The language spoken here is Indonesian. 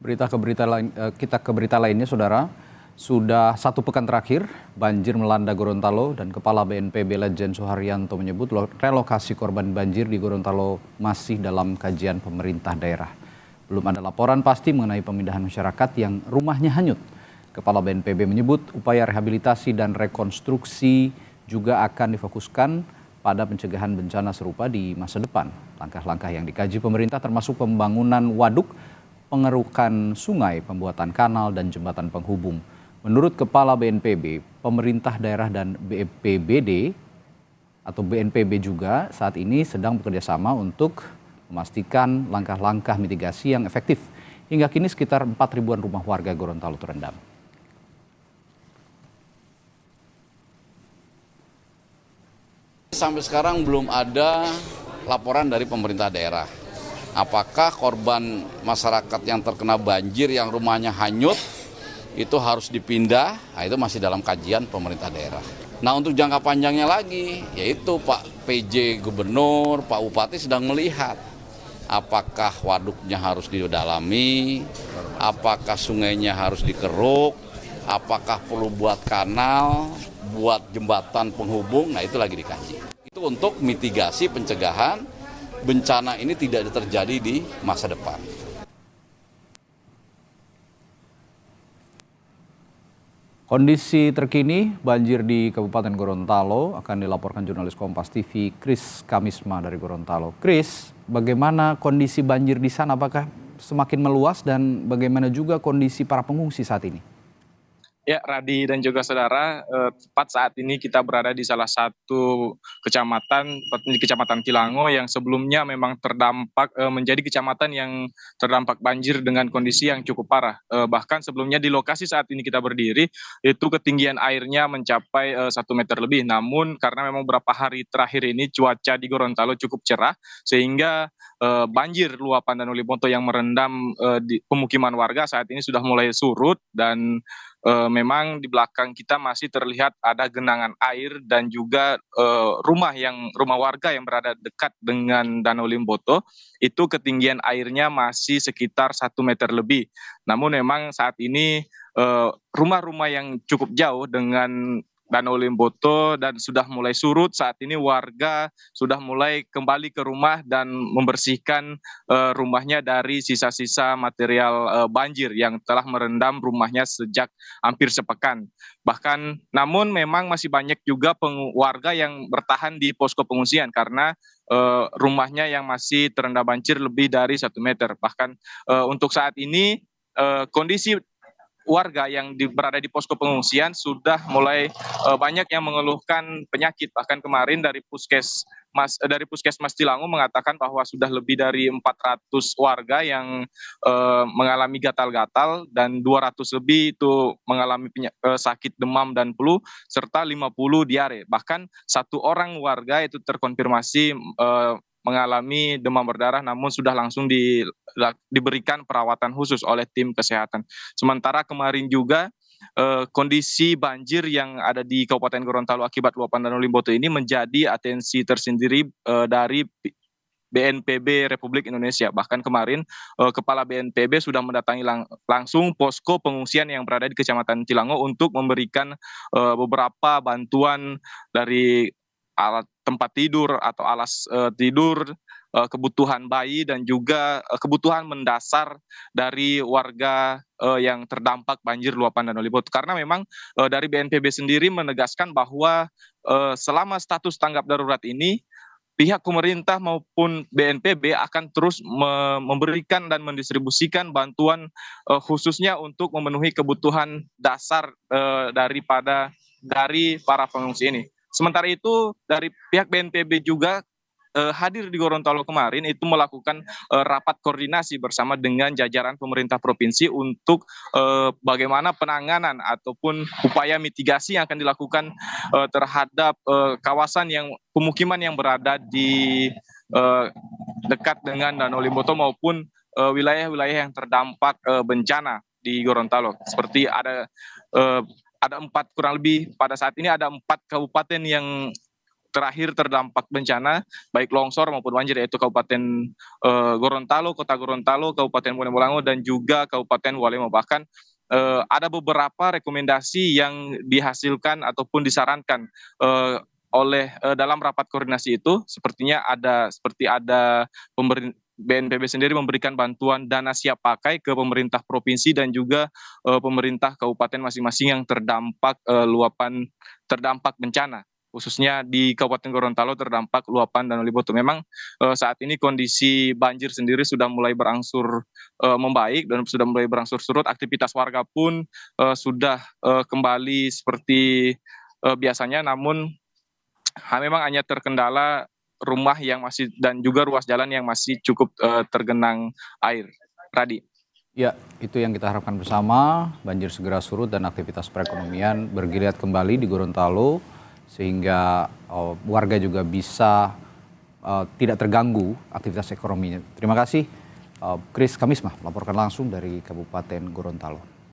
Kita ke berita lainnya, Saudara. Sudah satu pekan terakhir, banjir melanda Gorontalo dan Kepala BNPB Lejen Suharyanto menyebut relokasi korban banjir di Gorontalo masih dalam kajian pemerintah daerah. Belum ada laporan pasti mengenai pemindahan masyarakat yang rumahnya hanyut. Kepala BNPB menyebut upaya rehabilitasi dan rekonstruksi juga akan difokuskan pada pencegahan bencana serupa di masa depan. Langkah-langkah yang dikaji pemerintah termasuk pembangunan waduk, pengerukan sungai, pembuatan kanal dan jembatan penghubung. Menurut Kepala BNPB, pemerintah daerah dan BPBD atau BNPB juga saat ini sedang bekerjasama untuk memastikan langkah-langkah mitigasi yang efektif. Hingga kini sekitar 4.000-an rumah warga Gorontalo terendam. Sampai sekarang belum ada laporan dari pemerintah daerah. Apakah korban masyarakat yang terkena banjir yang rumahnya hanyut itu harus dipindah? Nah, itu masih dalam kajian pemerintah daerah. Nah, untuk jangka panjangnya lagi, yaitu Pak PJ Gubernur, Pak Bupati sedang melihat apakah waduknya harus didalami, apakah sungainya harus dikeruk, apakah perlu buat kanal, buat jembatan penghubung. Nah, itu lagi dikaji. Itu untuk mitigasi pencegahan bencana ini tidak terjadi di masa depan. Kondisi terkini banjir di Kabupaten Gorontalo akan dilaporkan jurnalis Kompas TV Kris Kamisma dari Gorontalo. Kris, bagaimana kondisi banjir di sana? Apakah semakin meluas dan bagaimana juga kondisi para pengungsi saat ini? Ya, Radi dan juga saudara, tepat saat ini kita berada di salah satu kecamatan, di Kecamatan Kilango yang sebelumnya memang terdampak, menjadi kecamatan yang terdampak banjir dengan kondisi yang cukup parah. Bahkan sebelumnya di lokasi saat ini kita berdiri, itu ketinggian airnya mencapai 1 meter lebih. Namun karena memang beberapa hari terakhir ini cuaca di Gorontalo cukup cerah, sehingga banjir luapan Danau Liboto yang merendam di pemukiman warga saat ini sudah mulai surut dan memang di belakang kita masih terlihat ada genangan air dan juga rumah warga yang berada dekat dengan Danau Liboto itu ketinggian airnya masih sekitar 1 meter lebih. Namun memang saat ini rumah-rumah yang cukup jauh dengan Danau Liboto dan sudah mulai surut. Saat ini warga sudah mulai kembali ke rumah dan membersihkan rumahnya dari sisa-sisa material banjir yang telah merendam rumahnya sejak hampir sepekan. Bahkan namun memang masih banyak juga warga yang bertahan di posko pengungsian karena rumahnya yang masih terendam banjir lebih dari 1 meter. Bahkan untuk saat ini kondisi warga yang berada di posko pengungsian sudah mulai banyak yang mengeluhkan penyakit. Bahkan kemarin dari Puskesmas Tilango mengatakan bahwa sudah lebih dari 400 warga yang mengalami gatal-gatal dan 200 lebih itu mengalami sakit demam dan flu serta 50 diare. Bahkan satu orang warga itu terkonfirmasi mengalami demam berdarah namun sudah langsung diberikan perawatan khusus oleh tim kesehatan. Sementara kemarin juga kondisi banjir yang ada di Kabupaten Gorontalo akibat luapan Danau Liboto ini menjadi atensi tersendiri dari BNPB Republik Indonesia. Bahkan kemarin Kepala BNPB sudah mendatangi langsung posko pengungsian yang berada di Kecamatan Tilango untuk memberikan beberapa bantuan dari alat tempat tidur atau alas tidur, kebutuhan bayi dan juga kebutuhan mendasar dari warga yang terdampak banjir luapan Danau Liboto. Karena memang dari BNPB sendiri menegaskan bahwa selama status tanggap darurat ini pihak pemerintah maupun BNPB akan terus memberikan dan mendistribusikan bantuan khususnya untuk memenuhi kebutuhan dasar dari para pengungsi ini. Sementara itu dari pihak BNPB juga hadir di Gorontalo kemarin itu melakukan rapat koordinasi bersama dengan jajaran pemerintah provinsi untuk bagaimana penanganan ataupun upaya mitigasi yang akan dilakukan terhadap kawasan pemukiman yang berada di dekat dengan Danau Liboto maupun wilayah-wilayah yang terdampak bencana di Gorontalo. Seperti ada kurang lebih pada saat ini ada 4 kabupaten yang terakhir terdampak bencana baik longsor maupun banjir, yaitu Kabupaten Gorontalo, Kota Gorontalo, Kabupaten Bonegolango, dan juga Kabupaten Walemo. Bahkan ada beberapa rekomendasi yang dihasilkan ataupun disarankan oleh dalam rapat koordinasi itu, sepertinya ada BNPB sendiri memberikan bantuan dana siap pakai ke pemerintah provinsi dan juga pemerintah kabupaten masing-masing yang terdampak bencana, khususnya di Kabupaten Gorontalo terdampak luapan Danau Liboto. Memang saat ini kondisi banjir sendiri sudah mulai berangsur membaik dan sudah mulai berangsur surut. Aktivitas warga pun sudah kembali seperti biasanya, namun memang hanya terkendala rumah yang masih dan juga ruas jalan yang masih cukup tergenang air. Radi. Ya, itu yang kita harapkan bersama, banjir segera surut dan aktivitas perekonomian bergeliat kembali di Gorontalo, sehingga warga juga bisa tidak terganggu aktivitas ekonominya. Terima kasih, Kris Kamismah melaporkan langsung dari Kabupaten Gorontalo.